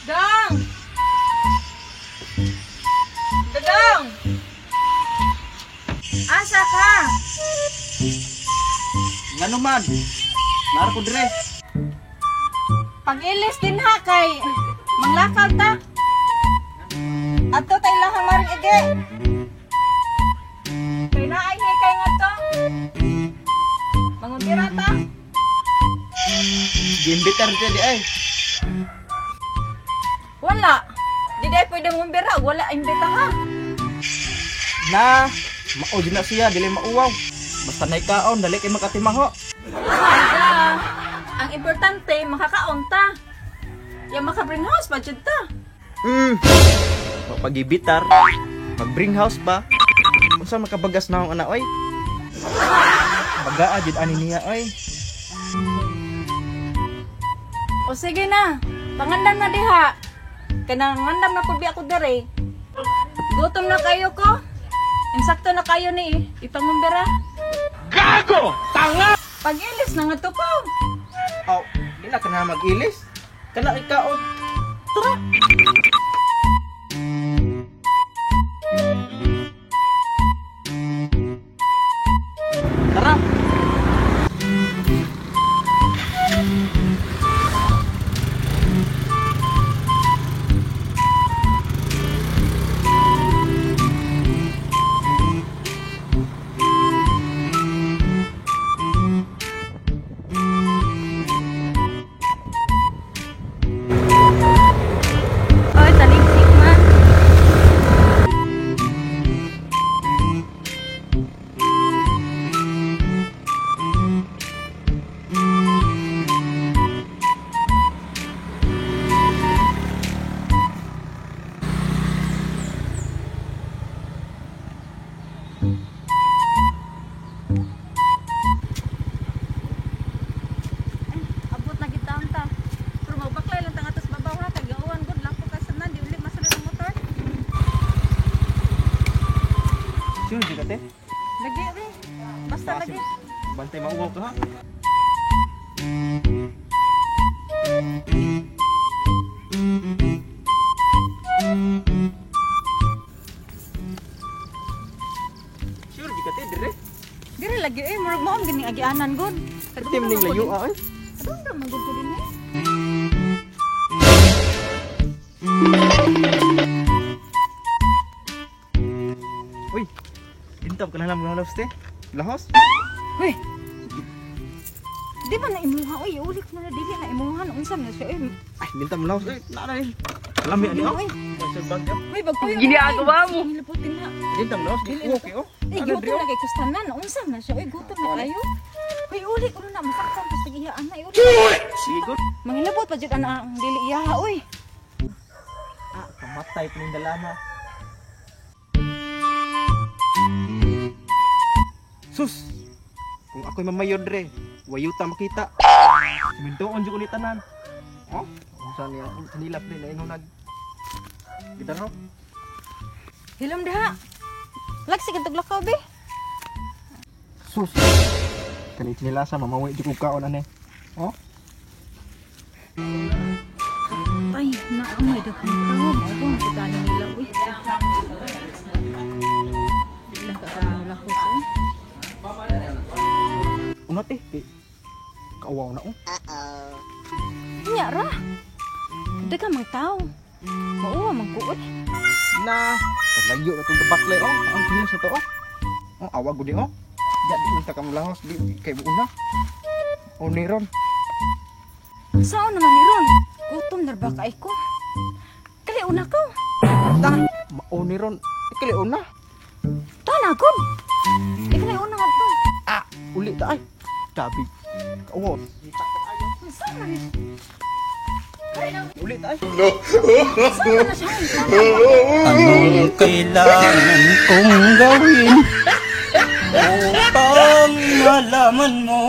Dong! Dong! Asa ka? Ngano man? Nara ko dire. Pag-ilis din ha kay manglakaw ta. Ato tay lahang maring ige. Kay naay kay nga to. Mangumbira ta. Giimbitar ka di ay. Wala. Di day pwede mangumbira. Wala imbita ha. Na, mao din na siya, dili mauwaw. Basta nay kaon, dali kay makatimaho. Aga. Ang importante, makakaon ta. Yung maka-bring house pa dyan ta. Mapagibitar, mag-bring house pa. Unsa makabagas na akong anak, oy? Bagaa, jud ani niya, oy. O sige na. Pangandam na diha. Kanangandam na po ako dere. Gutom na kayo ko. Insakto na kayo ni ipangumbira. Gago! Tanga! Pag-ilis na nga to ko. Aw, di na ka na mag-ilis. Kana ikaon. Tara. Tara! Oy, taligsik man. Abot na kita ta. Pero magbaklay lang tang atas babaw ha kay gawon gud lang ko kay sanan di uli masulod ang motor. Sure, di ka te? Lagi ri. Basta lagi. Bantay mauwaw ka, ha? Sure, di ka te, dire? Diri lagi murag mo gini agianan gud. Tim ning layo, ay. Adun ra man gud ko dinhi. Uy, intap ka na lang mga te. Lahos? Hoy. Di ba na imuha oy ulik mo na dili na imuha unsa na siya eh. Ay, minta mo lahos. Ay, nanay. Alam mo, ano? Oy. Magsabag ka. Hoy bagkoy. Ginagawa mo. Nilaputin na. Minta mo lahos. Okay, oh. Eh Ano, gutom Drio? na kay kustanan unsa na siya oy gutom na kayo. Hoy ulik ulo na masaktan pa sa iyaan na ulik. Sige, good. Mangilabot pa jud ana ang dili iyaha oy. Ah, kamatay pa ng dalama. Sus! Kung ako'y mamayon dre, wayuta makita. Simintoon dyan ko ni tanan. Oh? Kung saan niya, nilap din na inunag. Gitaro? Hilom diha. Lagsi kantog lakaw be. Sus! Kanit nilasa, mamawi dyan ko kaon ane. Oh? Ay, naamay daghang tawo mo kung kita nila uy. Ilang ka kanila ko sa. Unat eh, kaawaw na oh. Nya ra. Daghang mga tawo. Mauwa man ko uy. Na, kalayo na itong baklay oh. Ang kinis na to oh. Oh, awag ko di oh. Jadi minta kamu lahos di kay buuna. O niron. Saan naman ni Ron? Gutom na ba kay ko? Kali una ko. Ta, o niron. Ikali una. Tanagod. Ikali una nga to. Ah, uli ta ay. Tabi. Oo. Saan na ni? Uli ta ay. Saan na siya? Anong kailangan kong gawin upang malaman mo